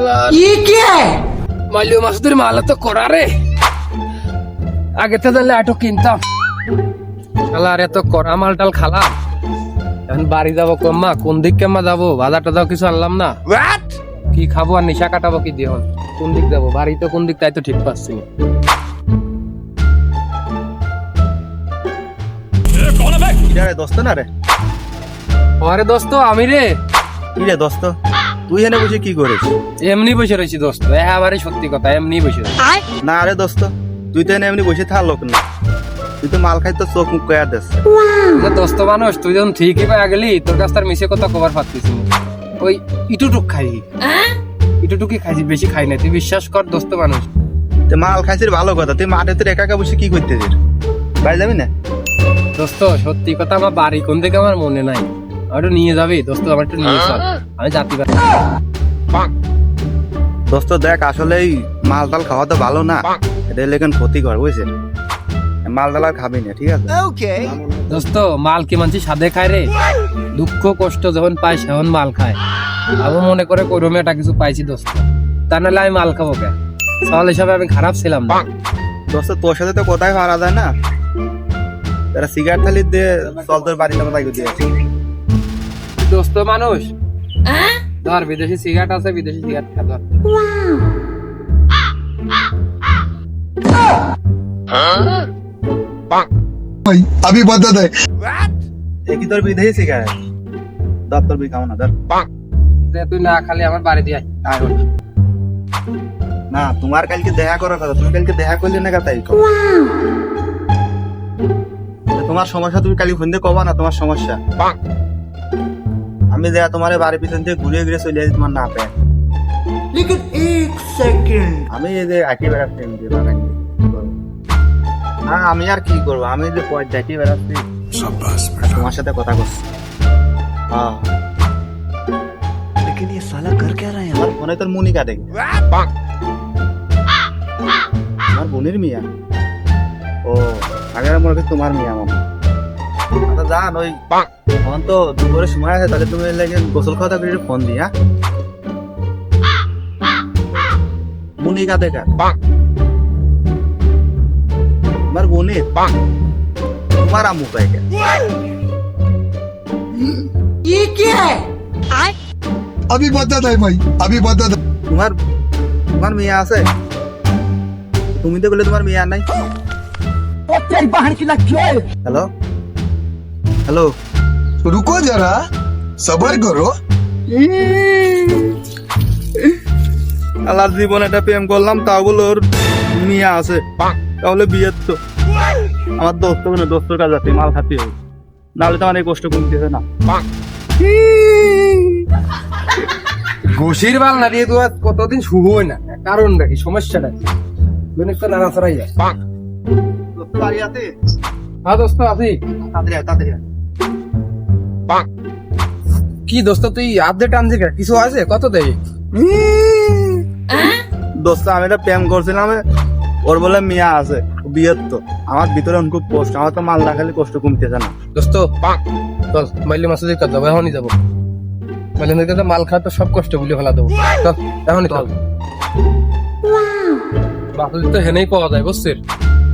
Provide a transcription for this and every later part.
ये क्या है? মালিও মাসুদের মাল তো করা রে, আগে তো জানলে আটো কিনতাম। আরে তো করা মাল টাল খালা, এখন বাড়ি যাবো কম্মা, কোন দিক কেমা যাবো, বাজার টাজাও কিছু আনলাম না। কি খাবো আর নেশা কাটাবো কি দিয়ে, কোন দিক যাবো, বাড়ি তো কোন দিক তাই তো ঠিক পাচ্ছি না। দোস্ত না রে? আরে দোস্ত আমি রে। কি রে দোস্ত, তুই এনে বসে কি করিস? এমনি বসে রয়েছি দোস্ত, এবারে সত্যি কথা, এমনি বসে রয়েছি। না রে দোস্ত, তুই তো এনে এমনি বসে থাক লোক না, তুই তো মাল খাই তো চোখ মুখ কয়া দিস। দোস্ত মানুষ, তুই যখন ঠিকই পাই গেলি, তোর কাছ তার মিশে কথা কবার পাচ্ছিস। ওই ইটুটুক খাই, ইটুটুকি খাইছি, বেশি খাই না, তুই বিশ্বাস কর দোস্ত মানুষ। তুই মাল খাইছিস ভালো কথা, তুই মাঠে তোর একা একা বসে কি করতেছিস? বাড়ি যাবি না? দোস্ত সত্যি কথা, আমার বাড়ি কোন থেকে আমার মনে নাই, আমার একটু নিয়ে যাবি দোস্ত, আমার একটু নিয়ে চল, আমি যাতে পারি। দোস্ত দেখ, আসলে এই মাল টাল খাওয়া তো ভালো না, এটা লেখেন ক্ষতিকর, বুঝছেন? মাল টাল আর খাবি না, ঠিক আছে? দোস্ত মাল কি মানছি সাদে খায় রে, দুঃখ কষ্ট যখন পাই সেখন মাল খায়। আমি মনে করে কোরমে একটা কিছু পাইছি দোস্ত, তা নাহলে আমি মাল খাবো কে? সওয়াল হিসাবে আমি খারাপ ছিলাম না দোস্ত, তোর সাথে তো কোথায় হারা যায় না, তারা সিগারেট থালি দিয়ে চল তোর বাড়ির নামে তাইকে দিয়ে। দোস্ত মানুষ, ধর বিদেশি সিগারেট আছে, বিদেশি সিগারেট খা ধর। भाई अभी बता दे কি তোর বিদেশি সিগারেট? ধর তোর বি খাও না, ধর। তুই না খালি আমার বাড়ি দিয়ে আয়। না, তোমার কালকে দেখা করার কথা, তুমি কালকে দেখা করলে না তাই তোমার সমস্যা, তুমি কালকে ফোন দিয়ে কবা না তোমার সমস্যা। আমি দেখা তোমার বাড়ির পিছন থেকে ঘুরে ঘুরে চলে আসি, তোমার না পেয়ে। लेकिन एक सेकंड আমি এই যে আঁকি বেড়াচ্ছি না, আমি আর কি করবো, আমি যে পথ দেখি বেড়াচ্ছি, তোমার সাথে কথা করছি। হ্যাঁ, लेकिन ये साला कर क्या रहा है? আমার ফোনে তোর মুনিকা দেখি, আমার বোনের মিয়া। ও আগে মনে হচ্ছে তোমার মিয়া মামা। আচ্ছা জান, ওই ফোন তো দুপুরের সময় আছে, তাহলে তুমি গোসল খাওয়া করে ফোন দিয়া মুনিকা দেখা তোমার বোনের, তোমার আম্মু পাইকা। ये क्या है? अभी बता दे भाई अभी बता दे তোমার তোমার মেয়ে আছে, তুমি তো বলে তোমার মেয়ে আর নাই। হ্যালো হ্যালো, रुको जरा सबर करो আল্লাহর জীবনে একটা প্রেম করলাম, তাও বলে ওর মেয়ে আছে, তাহলে বিয়ের তো আমার দোস্ত না, দোস্তর কাজ আছে, মাল খাতে হবে, নাহলে তো অনেক কষ্ট কমতেছে না। ঘুষির বাল না দিয়ে তো আর কতদিন শুভ হয় না, কারণ নাকি সমস্যাটা একটা নানা ছড়াই যায়। দোস্ত বাড়ি আছে? হ্যাঁ দোস্ত আছি। তাড়াতাড়ি আয়, তাড়াতাড়ি আয়। কি দোস্ত তুই আপডেট আনছি কিছু আছে? কত দেয়? দোস্ত আমি একটা প্রেম করছিলাম, ওর বলে মিয়া আছে, বিয়ের তো আমার ভিতরে খুব কষ্ট, আমার তো মাল না খেলে কষ্ট কমতেছে না। দোস্ত চল মাইলি মাসুদের কাছে যাবো, এখনই যাবো। মাইলিনের কাছে মাল খাওয়া তো সব কষ্ট ভুলে ফেলা দেবো, চল এখনই চল। মাসুদ তো হেনেই পাওয়া যায় বুঝছিস,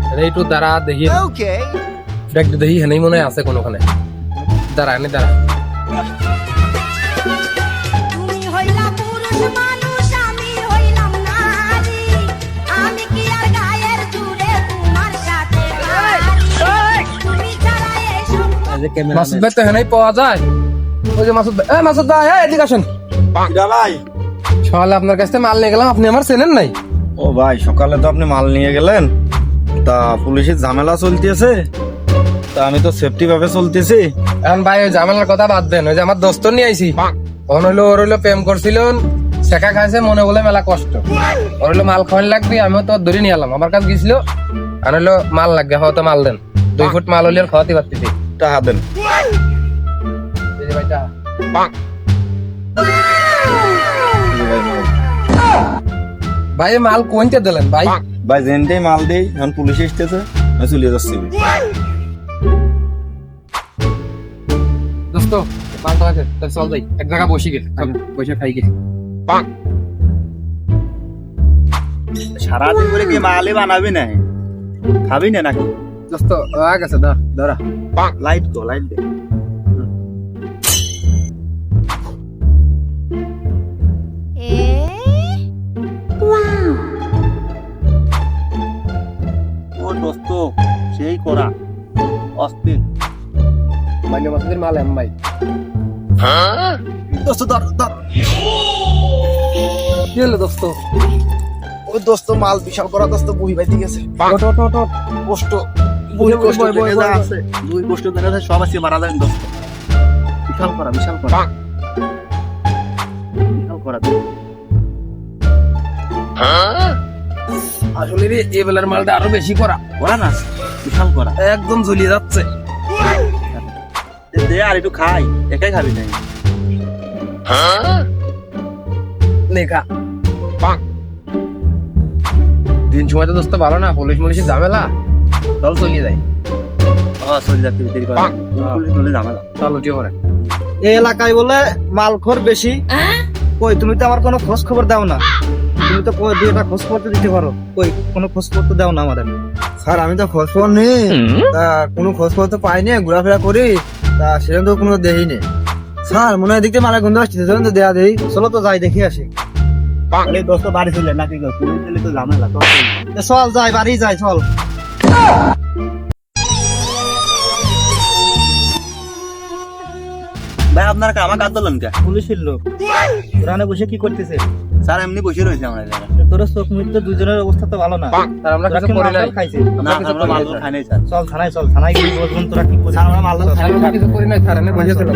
হেনেই একটু দাঁড়া দেখি, দেখ দেখি হেনেই মনে হয় আছে কোনোখানে, দাঁড়া এনে দাঁড়া। তুমি হইলা পুরুষ মানুষ, আমি হইলাম নারী, আমি কি আর গায়ের জুড়ে তোমার সাথে পারি? তুমি ছাড়া এসব মাসুদ ভাই তো হেনেই পাওয়া যায়, ওই যে মাসুদ ভাই, মাসুদ ভাই এদিকে আসেন। ভাই সকালে আপনার কাছ থেকে মাল নিয়ে গেলাম, আপনি আমার চেনেন নাই? ও ভাই, সকালে তো আপনি মাল নিয়ে গেলেন, তা পুলিশের ঝামেলা চলতেছে, তা আমি তো সেফটি ভাবে চলতেছি। এখন ভাই ওই ঝামেলার কথা বাদ দেন, ওই যে আমার দোস্ত নিয়ে আইছি, তখন হইলো ওর হইলো প্রেম করছিল, শেখা খাইছে, মনে বলে মেলা কষ্ট, ওর হইলো মাল খাওয়ান লাগবে, আমিও তো ধরে নিয়ে এলাম, আমার কাছে গেছিল, আর হইলো মাল লাগবে, হয়তো মাল দেন, 2 ফুট মাল হইলে আর খাওয়াতে পারতেছি। টাকা দেন। এই যে ভাই টাকা। ভাই এই মাল কোনটা দিলেন ভাই? ভাই জেনটাই মাল দেই, এখন পুলিশ এসতেছে, আমি চলে যাচ্ছি। দোস্ত মালটা আছে, তাহলে চল যাই, এক জায়গা বসি গে, বসে খাই গে। সারাদিন করে কি মালই বানাবি না খাবি না নাকি দোস্ত আ গেছে দা ধরা লাইট দে ও দোস্ত সেই করা অস্থির মাইনে মাসের মাল এম ভাই দোস্ত ধর কি হলো দোস্ত ও দোস্ত মাল বিশাল করা দোস্ত বহি বাইতে গেছে কষ্ট দুই কষ্ট আছে দুই কষ্ট ধরে আছে সব আছে মারা যায় দোস্ত বিশাল করা বিশাল করা আসলে রে এই বেলার মালটা আরো বেশি করা করা না বিশাল করা একদম ঝুলিয়ে যাচ্ছে দে আর একটু খাই একাই খাবি না লেখা দিন সময় তো দোস্ত ভালো না পুলিশ মুলিশের ঝামেলা চল চলিয়ে যায় চলে যাচ্ছে দেরি করে চলে ঝামেলা চল উঠিয়ে পড়ে এই এলাকায় বলে মালখোর বেশি কই তুমি তো আমার কোনো খোঁজ খবর দাও না তুমি তো কই দুইটা খোঁজ খবর তো দিতে পারো কই কোনো খোঁজ খবর তো দাও না আমাদের স্যার আমি তো খোঁজ খবর নেই তা কোনো খোঁজ খবর তো পাইনি ঘোরাফেরা করি তা সেরকম তো কোনো দেখিনি স্যার মনে হয় দেখতে মালা গন্ধ আসছে সেরকম তো দেয়া দেই চলো তো যাই দেখে আসি এই দোস্ত বাড়ি চলে নাকি গো পুলিশ দিলে তো ঝামেলা তো চল যাই বাড়ি যাই চল ভাই আপনারা আমার কাজ ধরলেন কে পুলিশের লোক ওখানে বসে কি করতেছে স্যার এমনি বসে রয়েছে আমরা তোর চোখ মুখ তো দুজনের অবস্থা তো ভালো না আর আমরা তোরা কিছু কি করি মালটাল নাই খাইছে না আমরা মাল খাই নাই স্যার চল থানায় গিয়ে বলবেন তোরা কি করছিস আমরা মালটাল খাই আমরা কিছু করি নাই থানায় বুঝেছিল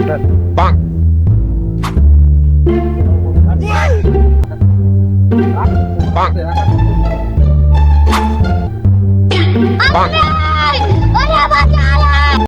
Alright!